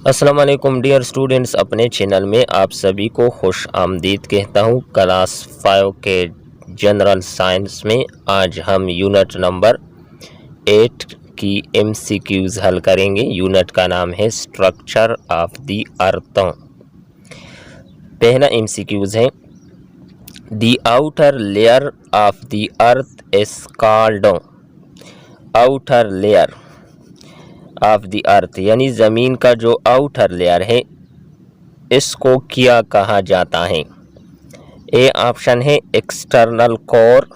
अस्सलाम वालेकुम dear students, अपने चैनल में आप सभी को खुश आमदीद कहता हूँ। क्लास 5 के जनरल साइंस में आज हम यूनिट नंबर 8 की MCQs हल करेंगे। यूनिट का नाम है स्ट्रक्चर ऑफ द अर्थ। पहला MCQs है the outer layer of the earth is called. Outer layer of the अर्थ यानी ज़मीन का जो आउटर लेयर है इसको क्या कहा जाता है। ए ऑप्शन है एक्सटर्नल कोर,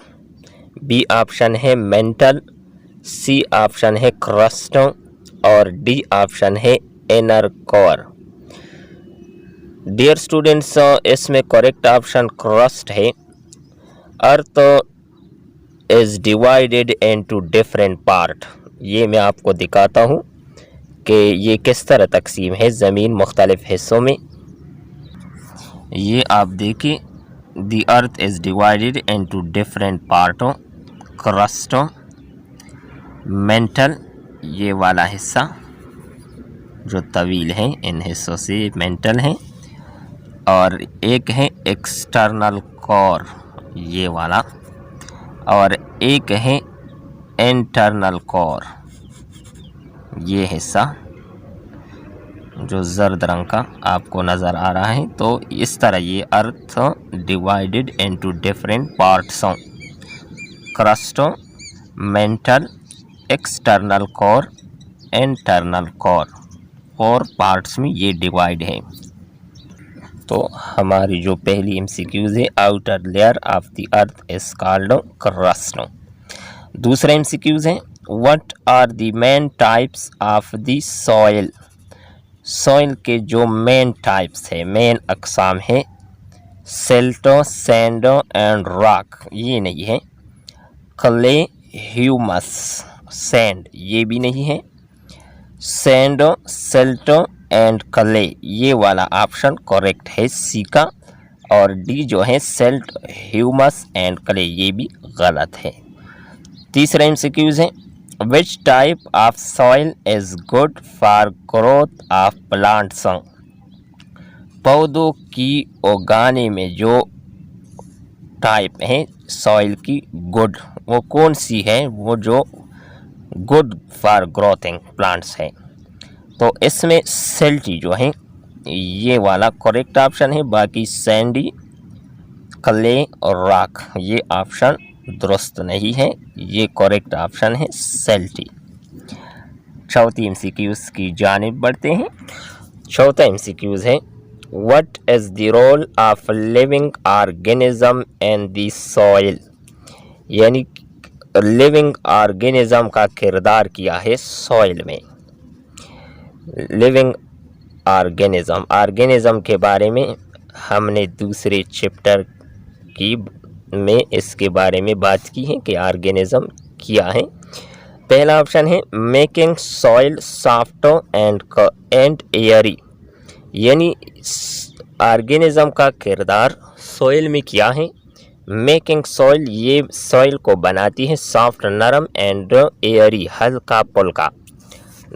बी ऑप्शन है मेंटल, सी ऑप्शन है क्रस्ट और डी ऑप्शन है इनर कोर। डियर स्टूडेंट्स, इसमें करेक्ट ऑप्शन क्रस्ट है। Earth is divided into different part. ये मैं आपको दिखाता हूँ कि ये किस तरह तकसीम है ज़मीन मुख्तलिफ हिस्सों में। ये आप देखिए, the earth is divided into different पार्टों। क्रस्ट, मेंटल ये वाला हिस्सा जो तवील है, इन हिस्सों से मेंटल है, और एक है एक्सटर्नल कोर ये वाला, और एक है इंटरनल कोर ये हिस्सा जो जर्द रंग का आपको नज़र आ रहा है। तो इस तरह ये earth divided into different parts, crust, mantle, external core, internal core, और पार्ट्स में ये डिवाइड है। तो हमारी जो पहली MCQs है, outer layer of the earth is called crust. दूसरा MCQs है what are the main types of the soil. Soil के जो मेन टाइप्स है, मेन अकसाम है, सिल्टो, सैंडो एंड रॉक ये नहीं है, क्ले, ह्यूमस, सैंड ये भी नहीं है, सैंडो, सिल्टो एंड क्ले ये वाला ऑप्शन करेक्ट है सी का, और डी जो है सिल्ट, ह्यूमस एंड क्ले ये भी गलत है। तीसरा MCQs है which type of soil is good for growth of plants. पौधों की उगाने में जो टाइप है सॉइल की गुड, वो कौन सी है, वो जो गुड फॉर ग्रोथिंग प्लांट्स है। तो इसमें सिल्टी जो है ये वाला करेक्ट ऑप्शन है, बाकी सैंडी, क्ले और रॉक ये ऑप्शन दुरुस्त नहीं है, ये करेक्ट ऑप्शन है सेल्टी। चौथी MCQs की जानिब बढ़ते हैं। चौथा MCQs है what is the role of living organism in the soil. यानी लिविंग ऑर्गेनिज्म का किरदार किया है सॉइल में। लिविंग ऑर्गेनिज्म के बारे में हमने दूसरे चैप्टर की में इसके बारे में बात की है कि ऑर्गेनिज्म क्या है। पहला ऑप्शन है making soil soft and airy. यानी ऑर्गेनिज्म का किरदार सॉइल में क्या है, मेकिंग सॉइल ये सॉइल को बनाती है सॉफ्ट, नरम, एंड एयरी हल्का पुल्का।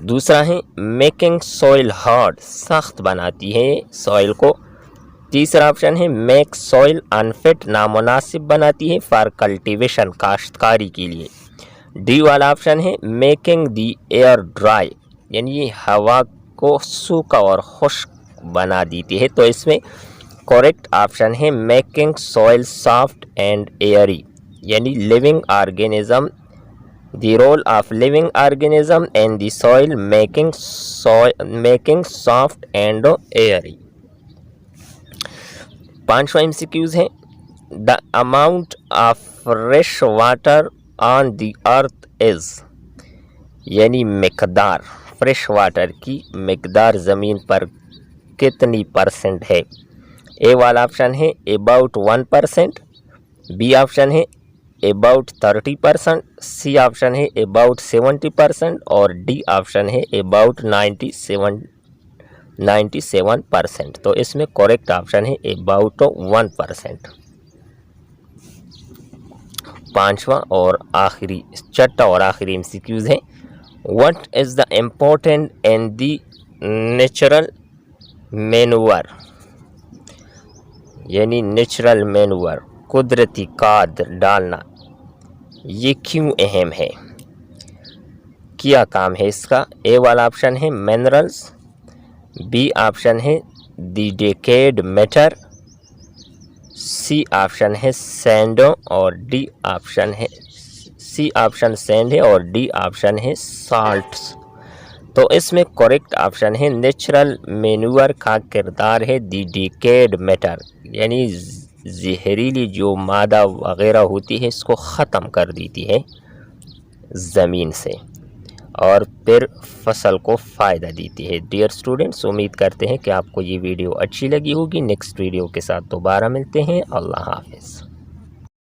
दूसरा है मेकिंग सॉइल हार्ड, सख्त बनाती है सॉइल को। तीसरा ऑप्शन है मेक सॉइल अनफिट, नामुनासिब बनाती है फॉर कल्टीवेशन, काश्तकारी के लिए। डी वाला ऑप्शन है मेकिंग दी एयर ड्राई, यानी ये हवा को सूखा और खुश्क बना देती है। तो इसमें करेक्ट ऑप्शन है making soil soft and airy, यानी living organism, the role of living organism in the soil making soft and airy. पांचवा MCQs है the amount of fresh water on the earth is. यानी मिकदार, fresh water की मिकदार ज़मीन पर कितनी % है। ए वाला ऑप्शन है अबाउट 1%, बी ऑप्शन है अबाउट 30%, सी ऑप्शन है अबाउट 70% और डी ऑप्शन है अबाउट 97%। तो इसमें करेक्ट ऑप्शन है अबाउट 1%। पांचवा और छठा और आखिरी MCQs है what is the important in the natural manure यानी नेचुरल मैन्योर कुदरती खाद डालना, ये क्यों अहम है? क्या काम है इसका? ए वाला ऑप्शन है मिनरल्स, बी ऑप्शन है दी डेकेड मैटर, सी ऑप्शन है सैंडो और डी ऑप्शन है सी ऑप्शन सैंड है और डी ऑप्शन है साल्ट्स। तो इसमें करेक्ट ऑप्शन है नेचुरल मैन्योर का किरदार है दी डेकेड मैटर, यानी जहरीली जो मादा वगैरह होती है इसको ख़त्म कर देती है ज़मीन से और फिर फसल को फ़ायदा देती है। डियर स्टूडेंट्स, उम्मीद करते हैं कि आपको ये वीडियो अच्छी लगी होगी। नेक्स्ट वीडियो के साथ दोबारा मिलते हैं। अल्लाह हाफ़िज़।